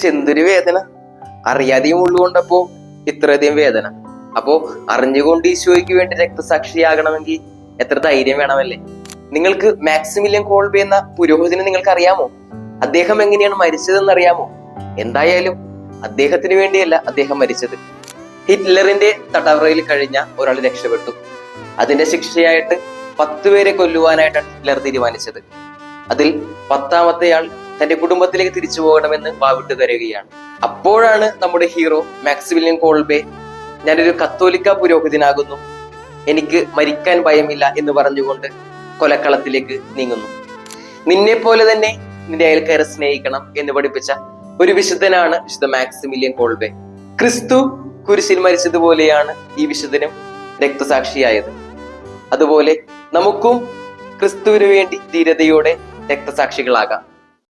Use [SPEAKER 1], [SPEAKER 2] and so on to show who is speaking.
[SPEAKER 1] എന്തൊരു വേദന. അറിയാതെയും ഉള്ളുകൊണ്ടപ്പോ ഇത്രയധികം വേദന. അപ്പോ അറിഞ്ഞുകൊണ്ട് ഈശോയ്ക്ക് വേണ്ടി രക്തസാക്ഷിയാകണമെങ്കിൽ എത്ര ധൈര്യം വേണമല്ലേ. നിങ്ങൾക്ക് മാക്സിമിലിയൻ കോൾബെ എന്ന പുരോഹിതനെ നിങ്ങൾക്ക് അറിയാമോ? അദ്ദേഹം എങ്ങനെയാണ് മരിച്ചതെന്ന് അറിയാമോ? എന്തായാലും അദ്ദേഹത്തിന് വേണ്ടിയല്ല അദ്ദേഹം മരിച്ചത്. ഹിറ്റ്ലറിന്റെ തടവറയിൽ കഴിഞ്ഞ ഒരാൾ രക്ഷപ്പെട്ടു. അതിന്റെ ശിക്ഷയായിട്ട് 10 പേരെ കൊല്ലുവാനായിട്ടാണ് ഹിറ്റ്ലർ തീരുമാനിച്ചത്. അതിൽ 10ാമത്തെയാൾ തന്റെ കുടുംബത്തിലേക്ക് തിരിച്ചു പോകണമെന്ന് വാവിട്ട് കരയുകയാണ്. അപ്പോഴാണ് നമ്മുടെ ഹീറോ മാക്സിമിലിയൻ കോൾബെ ഞാനൊരു കത്തോലിക്ക പുരോഹിതനാകുന്നു, എനിക്ക് മരിക്കാൻ ഭയമില്ല എന്ന് പറഞ്ഞുകൊണ്ട് കൊലക്കളത്തിലേക്ക് നീങ്ങുന്നു. നിന്നെ പോലെ തന്നെ നിന്റെ അയൽക്കാരെ സ്നേഹിക്കണം എന്ന് പഠിപ്പിച്ച ഒരു വിശുദ്ധനാണ് വിശുദ്ധ മാക്സിമിലിയൻ കോൾബെ. ക്രിസ്തു കുരിശിൽ മരിച്ചതുപോലെയാണ് ഈ വിശുദ്ധനും രക്തസാക്ഷിയായത്. അതുപോലെ നമുക്കും ക്രിസ്തുവിന് വേണ്ടി ധീരതയോടെ രക്തസാക്ഷികളാകാം.